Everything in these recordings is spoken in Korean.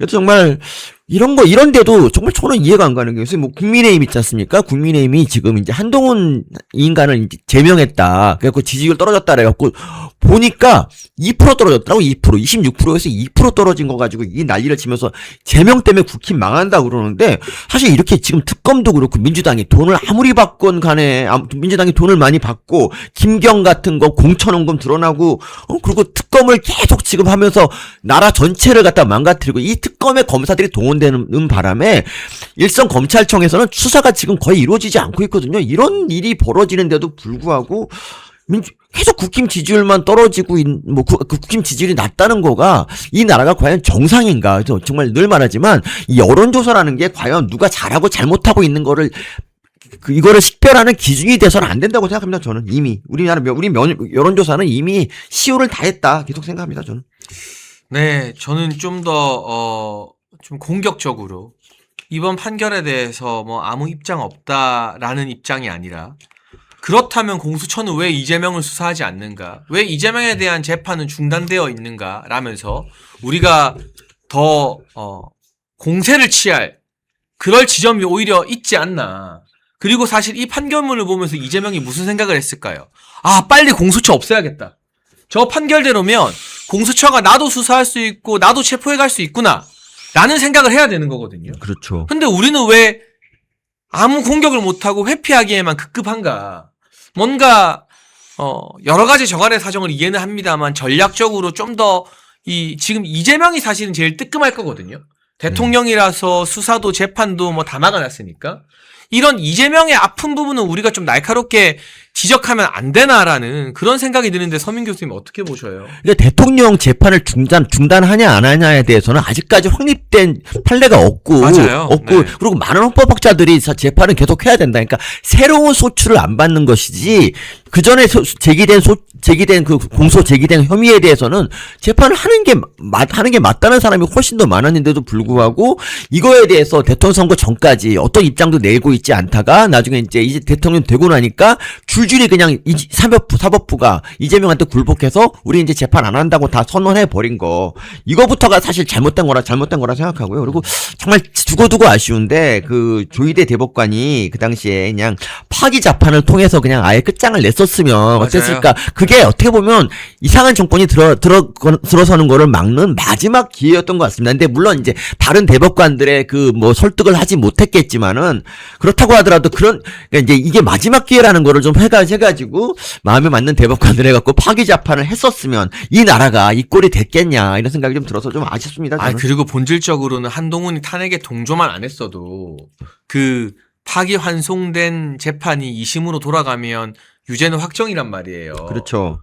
정말 이런데도 정말 저는 이해가 안 가는 게, 그래서 뭐 국민의힘 있지 않습니까? 국민의힘이 지금 이제 한동훈 인간을 이제 제명했다. 그래갖고 지지율 떨어졌다. 그래갖고 보니까 2% 떨어졌더라고. 2%. 26%에서 2% 떨어진 거 가지고 이 난리를 치면서 제명 때문에 국힘 망한다 그러는데, 사실 이렇게 지금 특검도 그렇고 민주당이 돈을 아무리 받건 간에, 민주당이 돈을 많이 받고 김경 같은 거 공천원금 드러나고, 그리고 특검을 계속 지금 하면서 나라 전체를 갖다 망가뜨리고, 이 특검에 검사들이 동원되는 바람에 일선 검찰청에서는 수사가 지금 거의 이루어지지 않고 있거든요. 이런 일이 벌어지는데도 불구하고 계속 국힘 지지율만 떨어지고, 국힘 지지율이 낮다는 거가 이 나라가 과연 정상인가. 그래서 정말 늘 말하지만 이 여론조사라는 게 과연 누가 잘하고 잘못하고 있는 거를 이거를 식별하는 기준이 돼서는 안 된다고 생각합니다. 저는 이미 우리 여론조사는 이미 시효를 다 했다 계속 생각합니다. 저는. 네, 저는 좀 더 좀 공격적으로 이번 판결에 대해서 뭐 아무 입장 없다라는 입장이 아니라, 그렇다면 공수처는 왜 이재명을 수사하지 않는가? 왜 이재명에 대한 재판은 중단되어 있는가? 라면서 우리가 더 공세를 취할 그럴 지점이 오히려 있지 않나. 그리고 사실 이 판결문을 보면서 이재명이 무슨 생각을 했을까요? 아, 빨리 공수처 없애야겠다. 저 판결대로면 공수처가 나도 수사할 수 있고 나도 체포해 갈 수 있구나 라는 생각을 해야 되는 거거든요. 그렇죠. 근데 우리는 왜 아무 공격을 못하고 회피하기에만 급급한가. 뭔가 여러 가지 저간의 사정을 이해는 합니다만 전략적으로 좀 더 지금 이재명이 사실은 제일 뜨끔할 거거든요. 대통령이라서 수사도 재판도 뭐 다 막아놨으니까 이런 이재명의 아픈 부분은 우리가 좀 날카롭게 지적하면 안 되나라는 그런 생각이 드는데, 서민 교수님 어떻게 보셔요? 근데 대통령 재판을 중단하냐 안 하냐에 대해서는 아직까지 확립된 판례가 없고, 맞아요. 네. 그리고 많은 헌법학자들이 재판은 계속 해야 된다. 그러니까 새로운 소추를 안 받는 것이지, 그 전에 제기된 그 공소 제기된 혐의에 대해서는 재판을 하는 게 맞다는 사람이 훨씬 더 많았는데도 불구하고, 이거에 대해서 대통령 선거 전까지 어떤 입장도 내고 있지 않다가 나중에 이제 대통령 되고 나니까 줄줄이 그냥 사법부가 이재명한테 굴복해서 우리 이제 재판 안 한다고 다 선언해 버린 거, 이거부터가 사실 잘못된 거라 생각하고요. 그리고 정말 두고두고 아쉬운데 그 조희대 대법관이 그 당시에 그냥 파기 재판을 통해서 그냥 아예 끝장을 냈었으면 어땠을까. 그게 어떻게 보면 이상한 정권이 들어서는 거를 막는 마지막 기회였던 것 같습니다. 근데 물론 이제 다른 대법관들의 그 뭐 설득을 하지 못했겠지만은, 그렇다고 하더라도 그러니까 이제 이게 마지막 기회라는 거를 좀 해가지고 마음에 맞는 대법관들 해갖고 파기 재판을 했었으면 이 나라가 이 꼴이 됐겠냐, 이런 생각이 좀 들어서 좀 아쉽습니다. 저는. 그리고 본질적으로는 한동훈이 탄핵에 동조만 안 했어도 그 파기 환송된 재판이 2심으로 돌아가면 유죄는 확정이란 말이에요. 그렇죠.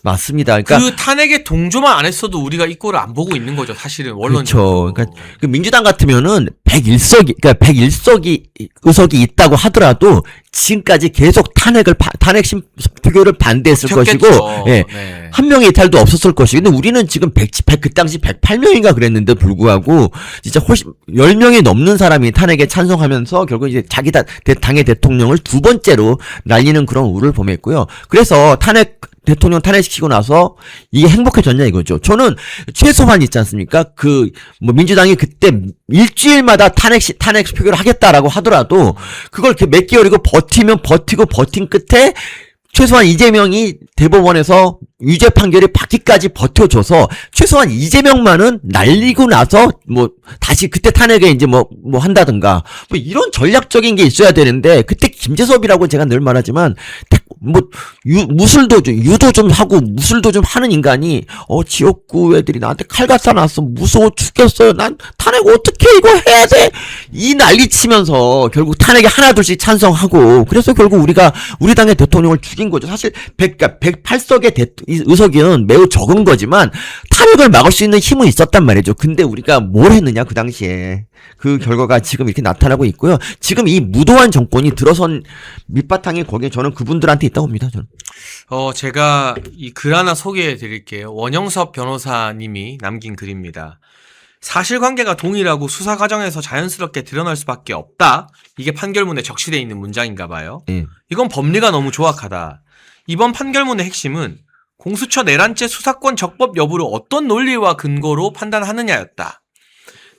맞습니다. 그러니까 그 탄핵에 동조만 안 했어도 우리가 이 꼴을 안 보고 있는 거죠, 사실은 원론적으로. 그렇죠. 그러니까 그 민주당 같으면은 101석이 의석이 있다고 하더라도 지금까지 계속 탄핵 표결을 반대했을 버텼겠죠. 것이고, 예. 네. 한 명의 이탈도 없었을 것이고, 근데 우리는 지금 그 당시 108명인가 그랬는데 불구하고 진짜 훨씬 10명이 넘는 사람이 탄핵에 찬성하면서 결국 이제 자기 당의 대통령을 두 번째로 날리는 그런 우를 범했고요. 그래서 대통령 탄핵시키고 나서 이게 행복해졌냐 이거죠. 저는 최소한 있지 않습니까? 민주당이 그때 일주일마다 탄핵 표결을 하겠다라고 하더라도 그걸 이렇게 몇 개월이고 버틴 끝에 최소한 이재명이 대법원에서 유죄 판결이 받기까지 버텨줘서 최소한 이재명만은 날리고 나서 다시 그때 탄핵에 이제 한다든가 이런 전략적인 게 있어야 되는데, 그때 김재섭이라고 제가 늘 말하지만 유도 좀 하고 무술도 좀 하는 인간이 지역구 애들이 나한테 칼 갖다 놨어, 무서워 죽겠어요, 난 탄핵 어떻게 이거 해야 돼, 이 난리 치면서 결국 탄핵에 하나둘씩 찬성하고, 그래서 결국 우리 당의 대통령을 죽인 거죠. 사실 108석의 의석은 매우 적은 거지만 탄핵을 막을 수 있는 힘은 있었단 말이죠. 근데 우리가 뭘 했느냐, 그 당시에. 그 결과가 지금 이렇게 나타나고 있고요. 지금 이 무도한 정권이 들어선 밑바탕이 거기에 저는 그분들한테 있다고 봅니다. 저는. 제가 이 글 하나 소개해 드릴게요. 원영섭 변호사님이 남긴 글입니다. 사실관계가 동일하고 수사 과정에서 자연스럽게 드러날 수밖에 없다. 이게 판결문에 적시되어 있는 문장인가 봐요. 이건 법리가 너무 조악하다. 이번 판결문의 핵심은 공수처 내란죄 수사권 적법 여부를 어떤 논리와 근거로 판단하느냐였다.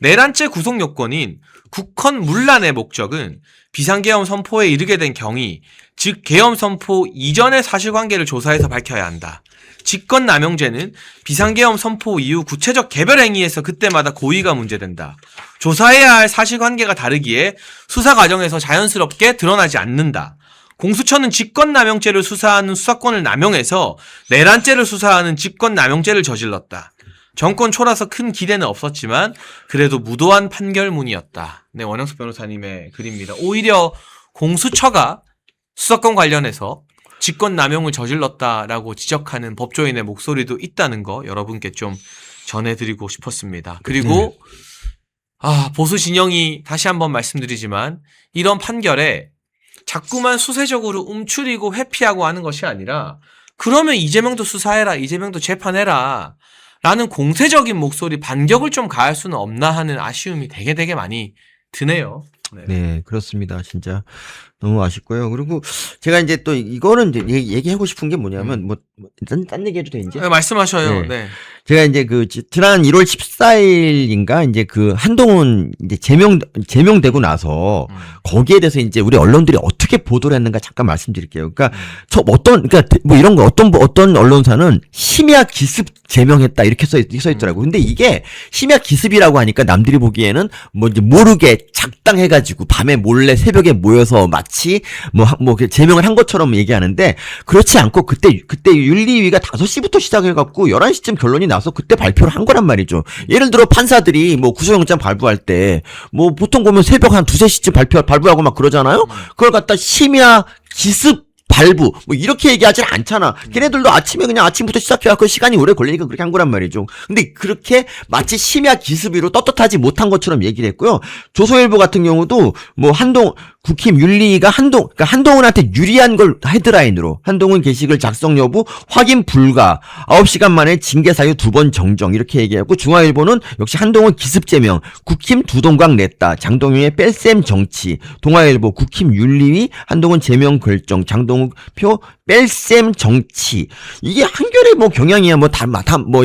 내란죄 구속 요건인 국헌 문란의 목적은 비상계엄 선포에 이르게 된 경위, 즉 계엄 선포 이전의 사실관계를 조사해서 밝혀야 한다. 직권남용죄는 비상계엄 선포 이후 구체적 개별 행위에서 그때마다 고의가 문제된다. 조사해야 할 사실관계가 다르기에 수사 과정에서 자연스럽게 드러나지 않는다. 공수처는 직권남용죄를 수사하는 수사권을 남용해서 내란죄를 수사하는 직권남용죄를 저질렀다. 정권 초라서 큰 기대는 없었지만 그래도 무도한 판결문이었다. 네, 원영석 변호사님의 글입니다. 오히려 공수처가 수사권 관련해서 직권남용을 저질렀다라고 지적하는 법조인의 목소리도 있다는 거 여러분께 좀 전해드리고 싶었습니다. 그리고 보수 진영이 다시 한번 말씀드리지만 이런 판결에 자꾸만 수세적으로 움츠리고 회피하고 하는 것이 아니라 그러면 이재명도 수사해라, 이재명도 재판해라 라는 공세적인 목소리 반격을 좀 가할 수는 없나 하는 아쉬움이 되게 많이 드네요. 네, 그렇습니다. 진짜 너무 아쉽고요. 그리고 제가 이제 또 이거는 이제 얘기하고 싶은 게 뭐냐면 딴 얘기 해도 되는지? 네, 말씀하셔요. 네. 네. 제가 이제 지난 1월 14일인가 이제 한동훈 이제 제명되고 나서 거기에 대해서 이제 우리 언론들이 어떻게 보도를 했는가 잠깐 말씀드릴게요. 그러니까 그러니까 뭐 이런 거 어떤 언론사는 심야 기습 제명했다 이렇게 써 있더라고요. 근데 이게 심야 기습이라고 하니까 남들이 보기에는 뭐 이제 모르게 작당해가지고 밤에 몰래 새벽에 모여서 마치 뭐 제명을 한 것처럼 얘기하는데 그렇지 않고 그때 윤리위가 5시부터 시작해갖고 11시쯤 결론이 나서 그때 발표를 한 거란 말이죠. 예를 들어 판사들이 뭐 구속영장 발부할 때 뭐 보통 보면 새벽 한 2-3시쯤 발부하고 막 그러잖아요. 그걸 갖다 심야 기습 발부 뭐 이렇게 얘기하진 않잖아. 걔네들도 아침에 그냥 아침부터 시작해갖고 시간이 오래 걸리니까 그렇게 한 거란 말이죠. 근데 그렇게 마치 심야 기습으로 떳떳하지 못한 것처럼 얘기를 했고요. 조선일보 같은 경우도 뭐 국힘 윤리위가 그러니까 한동훈한테 유리한 걸 헤드라인으로 한동훈 게시글 작성 여부 확인 불가 9시간 만에 징계 사유 2번 정정 이렇게 얘기하고 중앙일보는 역시 한동훈 기습 제명 국힘 두동강 냈다 장동윤의 뺄셈 정치 동아일보 국힘 윤리위 한동훈 제명 결정 장동표 뺄셈 정치 이게 한결의 뭐 경향이야 뭐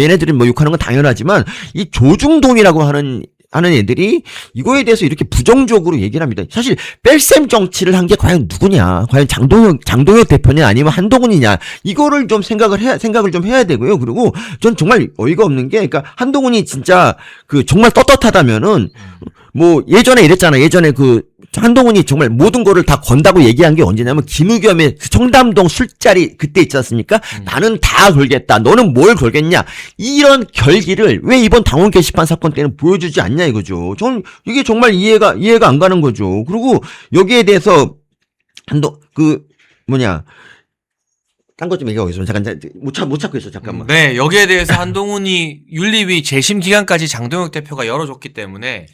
얘네들은 뭐 욕하는 건 당연하지만 이 조중동이라고 하는 애들이 이거에 대해서 이렇게 부정적으로 얘기를 합니다. 사실 뺄셈 정치를 한 게 과연 누구냐? 과연 장동혁 대표냐 아니면 한동훈이냐? 이거를 좀 생각을 좀 해야 되고요. 그리고 전 정말 어이가 없는 게 그러니까 한동훈이 진짜 정말 떳떳하다면은 뭐 예전에 이랬잖아. 예전에 한동훈이 정말 모든 거를 다 건다고 얘기한 게 언제냐면 김의겸의 청담동 술자리 그때 있지 않습니까? 나는 다 걸겠다. 너는 뭘 걸겠냐? 이런 결기를 왜 이번 당원 게시판 사건 때는 보여주지 않냐 이거죠. 전 이게 정말 이해가 안 가는 거죠. 그리고 여기에 대해서 딴 것 좀 얘기하겠습니다. 잠깐 못 찾고 있어. 잠깐만. 네, 여기에 대해서 한동훈이 윤리위 재심 기간까지 장동혁 대표가 열어줬기 때문에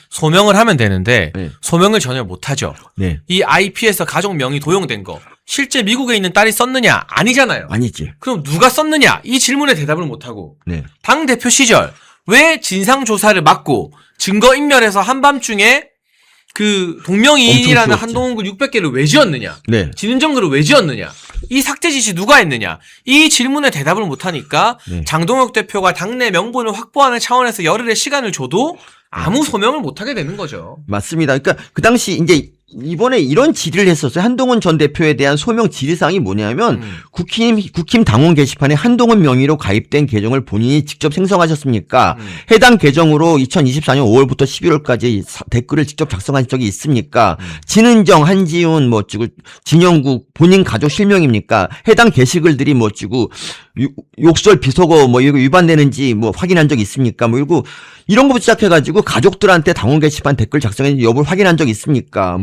소명을 하면 되는데 소명을 전혀 못하죠. 네. 이 IP에서 가족 명의 도용된 거 실제 미국에 있는 딸이 썼느냐? 아니잖아요. 아니지. 그럼 누가 썼느냐? 이 질문에 대답을 못하고 당 대표 시절 왜 진상조사를 막고 증거인멸해서 한밤중에 동명이인이라는 한동훈 글 600개를 왜 지었느냐? 진은정 글을 왜 지었느냐? 이 삭제 지시 누가 했느냐? 이 질문에 대답을 못하니까 장동혁 대표가 당내 명분을 확보하는 차원에서 열흘의 시간을 줘도 아무 소명을 못하게 되는 거죠. 맞습니다. 그러니까 그 당시 이제 이번에 이런 질의를 했었어요. 한동훈 전 대표에 대한 소명 질의사항이 뭐냐면 국힘 당원 게시판에 한동훈 명의로 가입된 계정을 본인이 직접 생성하셨습니까? 해당 계정으로 2024년 5월부터 11월까지 댓글을 직접 작성한 적이 있습니까? 진은정, 한지훈, 진영국 본인 가족 실명입니까? 해당 게시글들이 욕설 비속어 이거 위반되는지 확인한 적 있습니까? 이런 거부터 시작해가지고 가족들한테 당원 게시판 댓글 작성했는지 여부를 확인한 적 있습니까?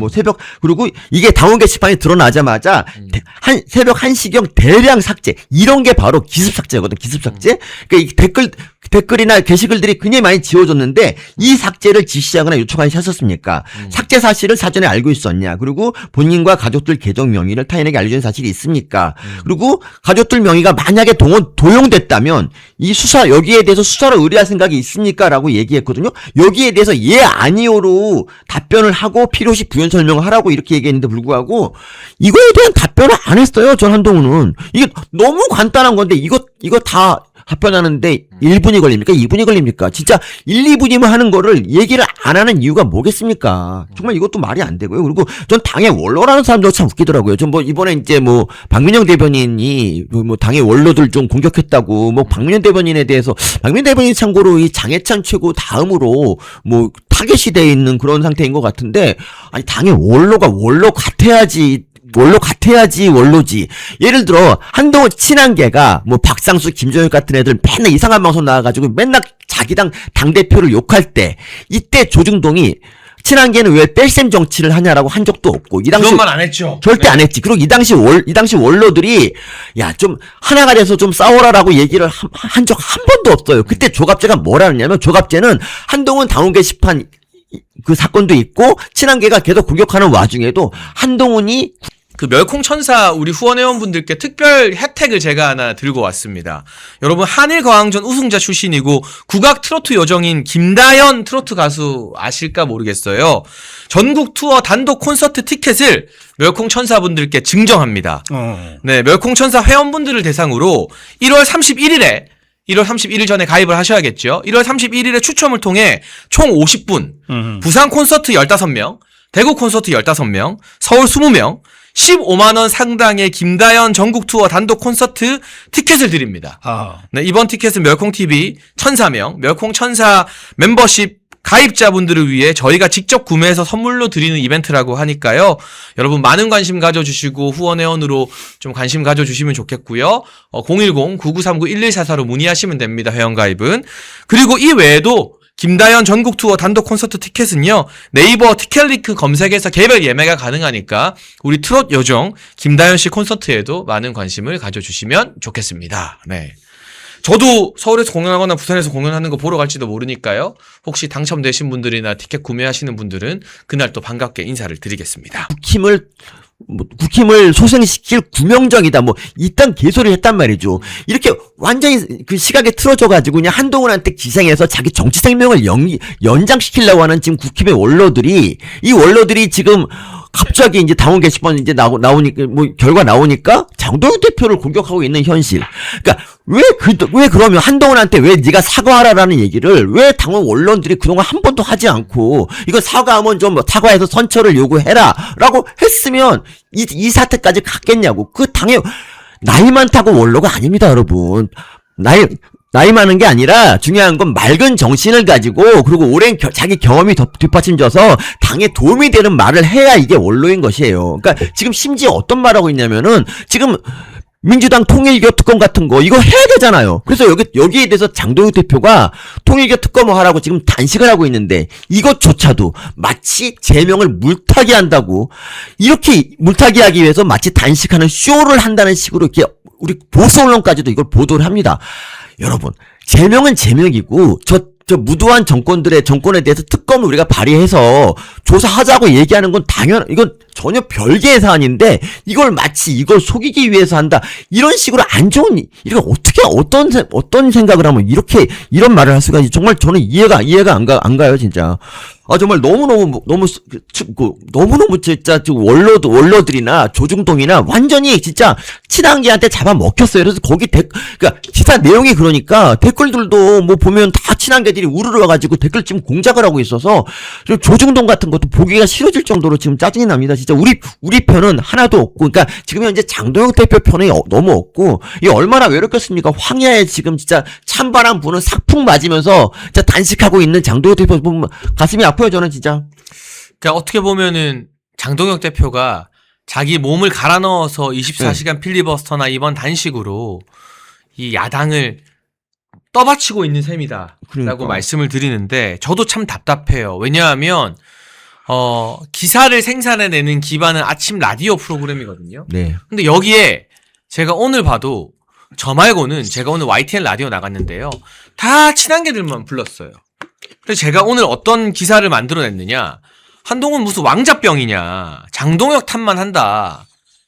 그리고 이게 당원 게시판에 드러나자마자 새벽 1시경 대량 삭제 이런 게 바로 기습 삭제거든. 기습 삭제. 그러니까 이 댓글이나 게시글들이 굉장히 많이 지워졌는데 이 삭제를 지시하거나 요청하셨습니까? 삭제 사실을 사전에 알고 있었냐? 그리고 본인과 가족들 계정 명의를 타인에게 알려준 사실이 있습니까? 그리고 가족들 명의가 만약에 도용됐다면 여기에 대해서 수사를 의뢰할 생각이 있습니까? 라고 얘기했거든요. 여기에 대해서 예 아니오로 답변을 하고 필요시 부연 설명을 하라고 이렇게 얘기했는데 불구하고 이거에 대한 답변을 안 했어요. 전 한동훈은. 이게 너무 간단한 건데 이거 다 답변하는데 1분이 걸립니까? 2분이 걸립니까? 진짜 1, 2분이면 하는 거를 얘기를 안 하는 이유가 뭐겠습니까? 정말 이것도 말이 안 되고요. 그리고 전 당의 원로라는 사람도 참 웃기더라고요. 전 뭐 이번에 이제 뭐 박민영 대변인이 뭐 당의 원로들 좀 공격했다고 뭐 박민영 대변인에 대해서 박민영 대변인 참고로 이 장해찬 최고 다음으로 뭐 타겟이 돼 있는 그런 상태인 것 같은데 아니 당의 원로가 원로 같아야지 원로지. 예를 들어 한동훈 친한계가 뭐 박상수, 김종혁 같은 애들 맨날 이상한 방송 나와가지고 맨날 자기 당 당대표를 욕할 때 이때 조중동이 친한계는 왜 뺄셈 정치를 하냐라고 한 적도 없고 이 당시 그런 말 안 했죠. 절대 네. 안 했지. 그리고 이 당시 원로들이 야 좀 하나가 돼서 좀 싸워라라고 얘기를 한 적 한 번도 없어요. 그때 조갑제가 뭐라 했냐면 조갑제는 한동훈 당원 게시판 그 사건도 있고 친한계가 계속 공격하는 와중에도 한동훈이 그 멸콩천사 우리 후원회원분들께 특별 혜택을 제가 하나 들고 왔습니다. 여러분 한일거항전 우승자 출신이고 국악 트로트 요정인 김다연 트로트 가수 아실까 모르겠어요. 전국 투어 단독 콘서트 티켓을 멸콩천사분들께 증정합니다. 네, 멸콩천사 회원분들을 대상으로 1월 31일 전에 가입을 하셔야겠죠. 1월 31일에 추첨을 통해 총 50분, 부산 콘서트 15명, 대구 콘서트 15명, 서울 20명, 15만원 상당의 김다연 전국 투어 단독 콘서트 티켓을 드립니다. 네, 이번 티켓은 멸콩TV 1004명, 멸콩천사 멤버십 가입자분들을 위해 저희가 직접 구매해서 선물로 드리는 이벤트라고 하니까요. 여러분 많은 관심 가져주시고 후원회원으로 좀 관심 가져주시면 좋겠고요. 010-9939-1144로 문의하시면 됩니다. 회원가입은. 그리고 이 외에도 김다연 전국 투어 단독 콘서트 티켓은요. 네이버 티켓링크 검색에서 개별 예매가 가능하니까 우리 트롯 요정 김다연 씨 콘서트에도 많은 관심을 가져주시면 좋겠습니다. 네. 저도 서울에서 공연하거나 부산에서 공연하는 거 보러 갈지도 모르니까요. 혹시 당첨되신 분들이나 티켓 구매하시는 분들은 그날 또 반갑게 인사를 드리겠습니다. 국힘을 소생시킬 구명정이다. 뭐 이딴 개소리를 했단 말이죠. 이렇게 완전히 그 시각에 틀어져가지고 그냥 한동훈한테 기생해서 자기 정치 생명을 연장시키려고 하는 지금 국힘의 원로들이 이 원로들이 지금 갑자기 이제 당원 게시판 이제 나오니까 뭐 결과 나오니까 장동혁 대표를 공격하고 있는 현실. 그러니까 왜 그러면 한동훈한테 왜 네가 사과하라라는 얘기를 왜 당원 원로들이 그동안 한 번도 하지 않고 이거 사과하면 좀 사과해서 선처를 요구해라라고 했으면 이 사태까지 갔겠냐고. 그 당의 나이 많다고 원로가 아닙니다, 여러분. 나이 많은 게 아니라 중요한 건 맑은 정신을 가지고 그리고 오랜 자기 경험이 뒷받침져서 당에 도움이 되는 말을 해야 이게 원로인 것이에요. 그러니까 지금 심지어 어떤 말하고 있냐면은 지금 민주당 통일교 특검 같은 거 이거 해야 되잖아요. 그래서 여기에 대해서 장동혁 대표가 통일교 특검을 하라고 지금 단식을 하고 있는데 이것조차도 마치 제명을 물타기 한다고 이렇게 물타기 하기 위해서 마치 단식하는 쇼를 한다는 식으로 이렇게 우리 보수 언론까지도 이걸 보도를 합니다. 여러분, 제명은 제명이고, 저 무도한 정권에 대해서 특검을 우리가 발의해서 조사하자고 얘기하는 건 이건 전혀 별개의 사안인데, 이걸 마치 이걸 속이기 위해서 한다. 이런 식으로 안 좋은, 이거 어떻게, 어떤 생각을 하면 이런 말을 할 수가 있지. 정말 저는 이해가 안 가요, 진짜. 정말 너무너무 진짜 원로들이나 조중동이나 완전히 진짜 친한계한테 잡아먹혔어요. 그래서 거기 그러니까 기사 내용이 그러니까 댓글들도 뭐 보면 다 친한계들이 우르르 와가지고 댓글 지금 공작을 하고 있어서 조중동 같은 것도 보기가 싫어질 정도로 지금 짜증이 납니다. 진짜 우리 편은 하나도 없고, 그러니까 지금 현재 장동혁 대표 편이 너무 없고, 이게 얼마나 외롭겠습니까? 황야에 지금 진짜 찬바람 부는 삭풍 맞으면서 진짜 단식하고 있는 장동혁 대표 보면 가슴이 아파요, 저는 진짜. 그러니까 어떻게 보면은 장동혁 대표가 자기 몸을 갈아 넣어서 24시간 필리버스터나 이번 단식으로 이 야당을 떠받치고 있는 셈이다. 그러니까. 라고 말씀을 드리는데 저도 참 답답해요. 왜냐하면 기사를 생산해내는 기반은 아침 라디오 프로그램이거든요. 네. 근데 여기에 제가 오늘 봐도 저 말고는 제가 오늘 YTN 라디오 나갔는데요. 다 친한계들만 불렀어요. 그래서 제가 오늘 어떤 기사를 만들어냈느냐. 한동훈 무슨 왕자병이냐. 장동혁 탓만 한다.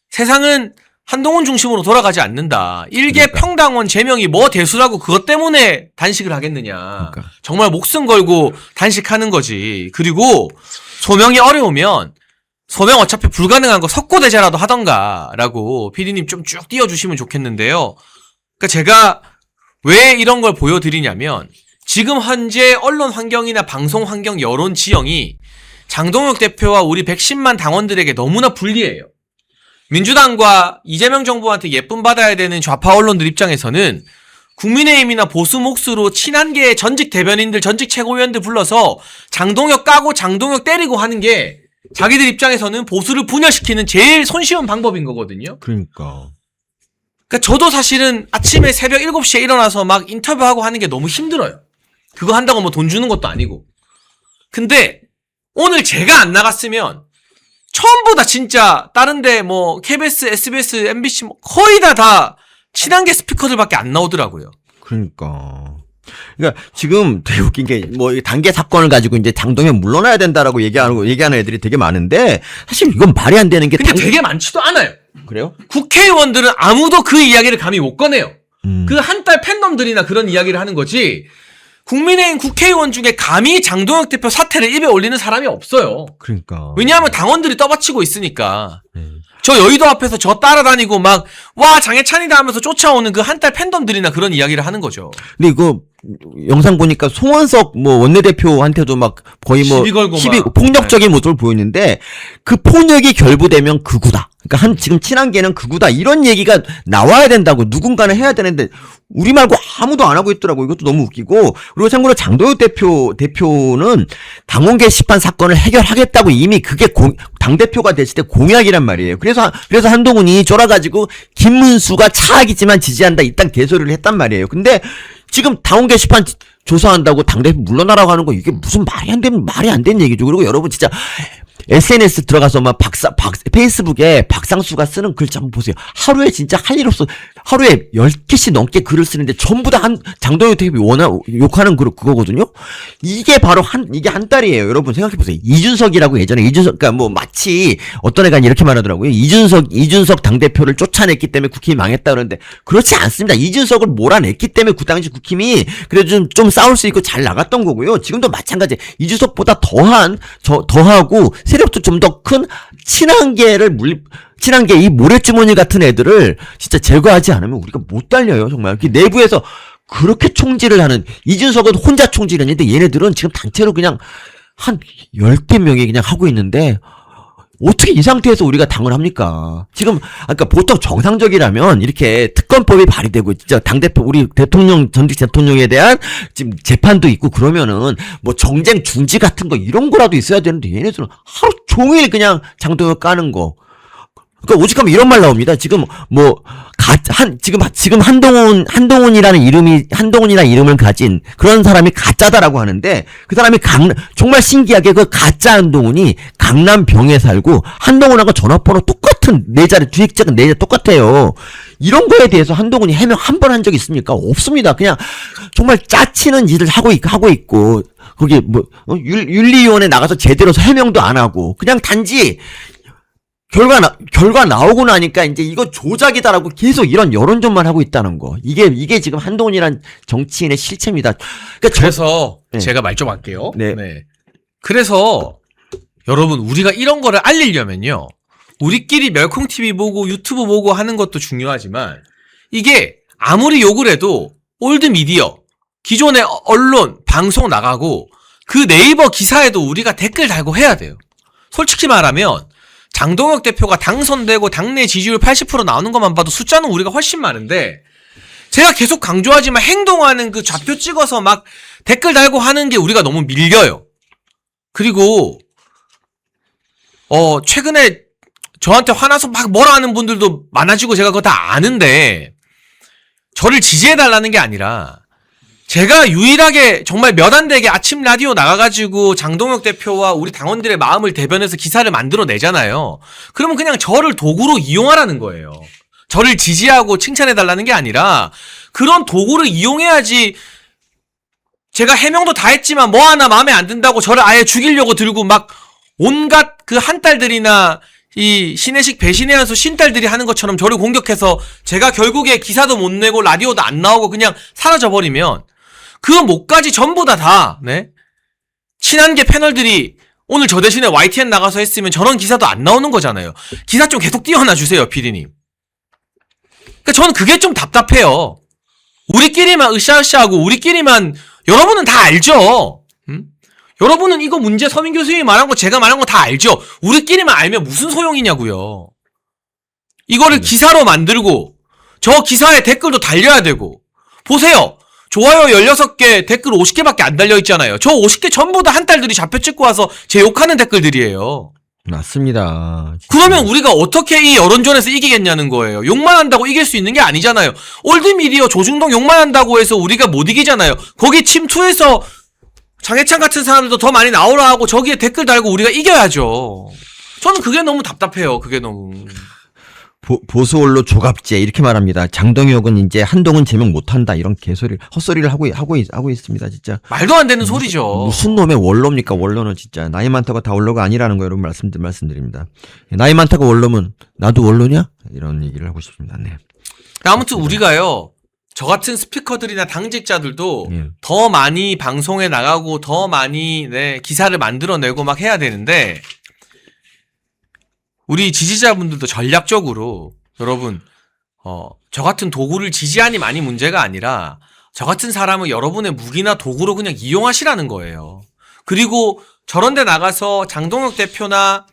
세상은 한동훈 중심으로 돌아가지 않는다. 일개 그러니까. 평당원 제명이 뭐 대수라고 그것 때문에 단식을 하겠느냐. 그러니까. 정말 목숨 걸고 단식하는 거지. 그리고 소명이 어려우면 소명 어차피 불가능한 거 석고대죄라도 하던가 라고 PD님 좀 쭉 띄워주시면 좋겠는데요. 그러니까 제가 왜 이런 걸 보여드리냐면 지금 현재 언론 환경이나 방송 환경 여론 지형이 장동혁 대표와 우리 110만 당원들에게 너무나 불리해요. 민주당과 이재명 정부한테 예쁨 받아야 되는 좌파 언론들 입장에서는 국민의힘이나 보수 몫으로 친한계의 전직 대변인들, 전직 최고위원들 불러서 장동혁 까고 장동혁 때리고 하는 게 자기들 입장에서는 보수를 분열시키는 제일 손쉬운 방법인 거거든요. 그러니까 저도 사실은 아침에 새벽 7시에 일어나서 막 인터뷰하고 하는 게 너무 힘들어요. 그거 한다고 뭐 돈 주는 것도 아니고. 근데 오늘 제가 안 나갔으면 처음보다 진짜 다른데 뭐 KBS, SBS, MBC 뭐 거의 다 친한계 스피커들밖에 안 나오더라고요. 그러니까 지금 되게 웃긴 게 뭐 단계 사건을 가지고 이제 장동혁 물러나야 된다라고 얘기하는 애들이 되게 많은데 사실 이건 말이 안 되는 게 근데 되게 많지도 않아요. 그래요? 국회의원들은 아무도 그 이야기를 감히 못 꺼내요. 그 한 달 팬덤들이나 그런 이야기를 하는 거지. 국민의힘 국회의원 중에 감히 장동혁 대표 사태를 입에 올리는 사람이 없어요. 그러니까. 왜냐하면 당원들이 떠받치고 있으니까. 저 여의도 앞에서 저 따라다니고 막 와 장해찬이다 하면서 쫓아오는 그 한 달 팬덤들이나 그런 이야기를 하는 거죠. 근데 이거 영상 보니까 송원석 뭐 원내대표한테도 막 거의 뭐 시비 걸고 막. 폭력적인 모습을 보였는데 그 폭력이 결부되면 극우다. 그러니까 지금 친한계는 극우다 이런 얘기가 나와야 된다고 누군가는 해야 되는데 우리 말고 아무도 안 하고 있더라고. 이것도 너무 웃기고. 그리고 참고로 장도혁 대표는 당원 게시판 사건을 해결하겠다고 이미 그게 당대표가 됐을 때 공약이란 말이에요. 그래서 한동훈이 쫄아가지고 김문수가 차악이지만 지지한다 이딴 개소리를 했단 말이에요. 근데 지금 당원 게시판 조사한다고 당대표 물러나라고 하는 거 이게 무슨 말이 안 되는 얘기죠. 그리고 여러분 진짜 SNS 들어가서 막 페이스북에 박상수가 쓰는 글 좀 보세요. 하루에 진짜 할 일 없어. 하루에 10개씩 넘게 글을 쓰는데 전부 다 장동혁 대표 욕하는 그거거든요? 이게 바로 이게 한 달이에요. 여러분 생각해보세요. 이준석이라고 예전에 그러니까 뭐 마치 어떤 애가 이렇게 말하더라고요. 이준석 당대표를 쫓아냈기 때문에 국힘이 망했다 그러는데 그렇지 않습니다. 이준석을 몰아냈기 때문에 그 당시 국힘이 그래도 좀 싸울 수 있고 잘 나갔던 거고요. 지금도 마찬가지. 이준석보다 더하고 세력도 좀 더 큰 친한계 이 모래주머니 같은 애들을 진짜 제거하지 않으면 우리가 못 달려요. 정말 내부에서 그렇게 총질을 하는 이준석은 혼자 총질했는데 얘네들은 지금 단체로 그냥 한 10개 명이 그냥 하고 있는데 어떻게 이 상태에서 우리가 당을 합니까? 지금 그러니까 보통 정상적이라면 이렇게 특검법이 발의되고 진짜 당대표 우리 전직 대통령에 대한 지금 재판도 있고 그러면은 뭐 정쟁 중지 같은 거 이런 거라도 있어야 되는데 얘네들은 하루 종일 그냥 장동혁 까는 거. 그러니까 오직하면 이런 말 나옵니다. 지금 지금 한동훈이라는 이름을 가진 그런 사람이 가짜다라고 하는데 그 사람이 정말 신기하게 그 가짜 한동훈이 강남병에 살고 한동훈하고 전화번호 똑같은 주식자가 4자리 똑같아요. 이런 거에 대해서 한동훈이 해명 한 번 한 적 있습니까? 없습니다. 그냥 정말 짜치는 일을 하고 있고 거기 윤리위원회 나가서 제대로 해명도 안 하고 그냥 단지 결과 나오고 나니까 이제 이거 조작이다라고 계속 이런 여론전만 하고 있다는 거. 이게 지금 한동훈이란 정치인의 실체입니다. 그래서 네. 제가 말 좀 할게요. 네. 그래서 여러분 우리가 이런 거를 알리려면요. 우리끼리 멸콩TV 보고 유튜브 보고 하는 것도 중요하지만 이게 아무리 욕을 해도 올드미디어, 기존의 언론, 방송 나가고 그 네이버 기사에도 우리가 댓글 달고 해야 돼요. 솔직히 말하면 장동혁 대표가 당선되고 당내 지지율 80% 나오는 것만 봐도 숫자는 우리가 훨씬 많은데 제가 계속 강조하지만 행동하는 그 좌표 찍어서 막 댓글 달고 하는 게 우리가 너무 밀려요. 그리고 최근에 저한테 화나서 막 뭐라 하는 분들도 많아지고 제가 그거 다 아는데 저를 지지해달라는 게 아니라 제가 유일하게 정말 몇 안 되게 아침 라디오 나가가지고 장동혁 대표와 우리 당원들의 마음을 대변해서 기사를 만들어내잖아요. 그러면 그냥 저를 도구로 이용하라는 거예요. 저를 지지하고 칭찬해달라는 게 아니라 그런 도구를 이용해야지 제가 해명도 다 했지만 뭐 하나 마음에 안 든다고 저를 아예 죽이려고 들고 막 온갖 그 한딸들이나 이 신혜식 배신해야서 신딸들이 하는 것처럼 저를 공격해서 제가 결국에 기사도 못 내고 라디오도 안 나오고 그냥 사라져버리면 그 목까지 전부 네? 친한계 패널들이 오늘 저 대신에 YTN 나가서 했으면 저런 기사도 안 나오는 거잖아요. 기사 좀 계속 띄워놔 주세요, PD님. 그러니까 저는 그게 좀 답답해요. 우리끼리만 으쌰으쌰하고 우리끼리만 여러분은 다 알죠. 여러분은 이거 문제 서민 교수님이 말한 거 제가 말한 거 다 알죠. 우리끼리만 알면 무슨 소용이냐고요. 이거를 기사로 만들고 저 기사에 댓글도 달려야 되고 보세요. 좋아요 16개 댓글 50개밖에 안 달려있잖아요. 저 50개 전부 다 한 딸들이 잡혀 찍고 와서 제 욕하는 댓글들이에요. 맞습니다. 진짜. 그러면 우리가 어떻게 이 여론전에서 이기겠냐는 거예요. 욕만 한다고 이길 수 있는 게 아니잖아요. 올드미디어 조중동 욕만 한다고 해서 우리가 못 이기잖아요. 거기 침투해서 장해찬 같은 사람들도 더 많이 나오라 하고 저기에 댓글 달고 우리가 이겨야죠. 저는 그게 너무 답답해요. 그게 너무. 보수 언론 조갑제 이렇게 말합니다. 장동혁은 이제 한동훈 제명 못한다 이런 개소리 헛소리를 하고 있습니다. 진짜 말도 안 되는 소리죠. 무슨 놈의 원로입니까? 원로는 진짜 나이 많다고 다 원로가 아니라는 거 여러분 말씀드립니다. 나이 많다고 원로면 나도 원로냐? 이런 얘기를 하고 싶습니다. 네. 아무튼 우리가요. 저 같은 스피커들이나 당직자들도 예. 더 많이 방송에 나가고 더 많이 기사를 만들어내고 막 해야 되는데 우리 지지자분들도 전략적으로 여러분 저 같은 도구를 지지하니 많이 문제가 아니라 저 같은 사람은 여러분의 무기나 도구로 그냥 이용하시라는 거예요. 그리고 저런 데 나가서 장동혁 대표나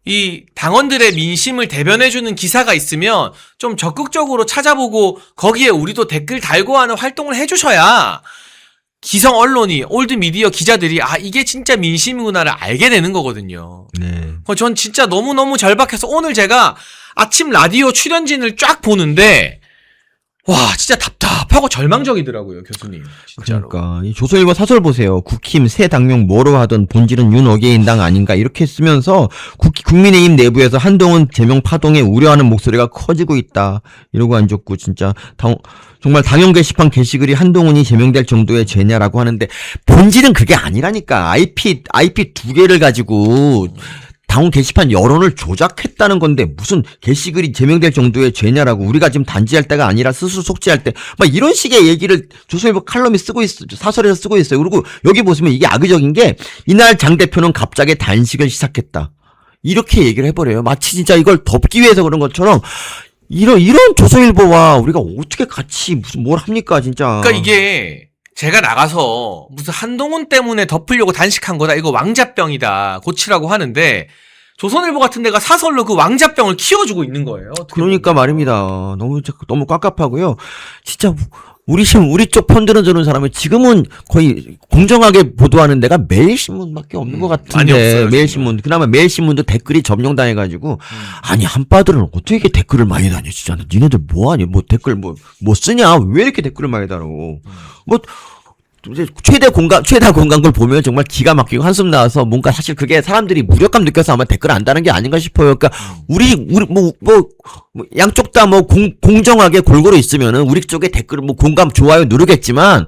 이 당원들의 민심을 대변해주는 기사가 있으면 좀 적극적으로 찾아보고 거기에 우리도 댓글 달고 하는 활동을 해주셔야 기성 언론이 올드미디어 기자들이 아 이게 진짜 민심이구나를 알게 되는 거거든요. 네. 전 진짜 너무너무 절박해서 오늘 제가 아침 라디오 출연진을 쫙 보는데 와 진짜 답답하고 절망적이더라고요 교수님 진짜로. 그러니까 이 조선일보 사설 보세요. 국힘 새 당명 뭐로 하던 본질은 윤어게인당 아닌가 이렇게 쓰면서 국민의힘 내부에서 한동훈 제명 파동에 우려하는 목소리가 커지고 있다 이러고 앉았고 진짜 정말 당연 게시판 게시글이 한동훈이 제명될 정도의 죄냐라고 하는데 본질은 그게 아니라니까. IP 2개를 가지고 당원 게시판 여론을 조작했다는 건데 무슨 게시글이 제명될 정도의 죄냐라고. 우리가 지금 단지할 때가 아니라 스스로 속죄할 때 막 이런 식의 얘기를 조선일보 칼럼이 쓰고 있어, 사설에서 쓰고 있어요. 그리고 여기 보시면 이게 악의적인 게 이날 장 대표는 갑자기 단식을 시작했다 이렇게 얘기를 해버려요. 마치 진짜 이걸 덮기 위해서 그런 것처럼. 이런 조선일보와 우리가 어떻게 같이 뭘 합니까 진짜. 그러니까 이게 제가 나가서 무슨 한동훈 때문에 덮으려고 단식한 거다 이거 왕자병이다 고치라고 하는데 조선일보 같은 데가 사설로 그 왕자병을 키워주고 있는 거예요. 그러니까 말입니다. 너무 깝깝하고요. 진짜 우리 쪽 편들어 주는 사람은 지금은 거의 공정하게 보도하는 데가 매일신문밖에 없는 것 같은데. 많이 없어요, 매일신문. 그나마 매일신문도 댓글이 점령당해가지고 아니 한빠들은 어떻게 이렇게 댓글을 많이 다녀 진짜. 니네들 뭐하니? 뭐 댓글 뭐 쓰냐? 왜 이렇게 댓글을 많이 달어? 뭐 이제 최다 공감글 보면 정말 기가 막히고 한숨 나와서 뭔가 사실 그게 사람들이 무력감 느껴서 아마 댓글 안 다는 게 아닌가 싶어요. 그러니까 우리 양쪽 다 공정하게 골고루 있으면은 우리 쪽에 댓글 공감 좋아요 누르겠지만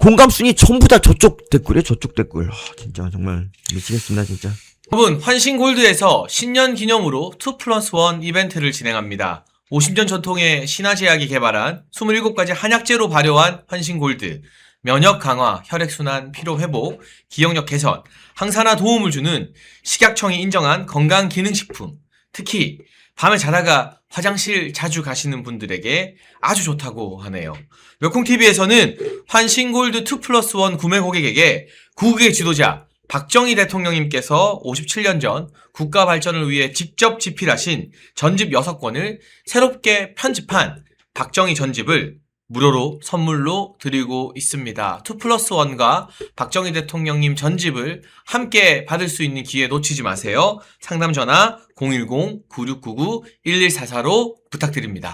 공감 순위 전부 다 저쪽 댓글이에요. 저쪽 댓글. 진짜 정말 미치겠습니다 진짜. 여러분 환신골드에서 신년 기념으로 2+1 이벤트를 진행합니다. 50년 전통의 신화제약이 개발한 27가지 한약재로 발효한 환신골드, 면역 강화, 혈액순환, 피로회복, 기억력 개선, 항산화 도움을 주는 식약청이 인정한 건강기능식품, 특히 밤에 자다가 화장실 자주 가시는 분들에게 아주 좋다고 하네요. 멸콩TV에서는 환신골드 2+1 구매 고객에게 구국의 지도자 박정희 대통령님께서 57년 전 국가 발전을 위해 직접 집필하신 전집 6권을 새롭게 편집한 박정희 전집을 무료로 선물로 드리고 있습니다. 2+1과 박정희 대통령님 전집을 함께 받을 수 있는 기회 놓치지 마세요. 상담 전화 010-9699-1144로 부탁드립니다.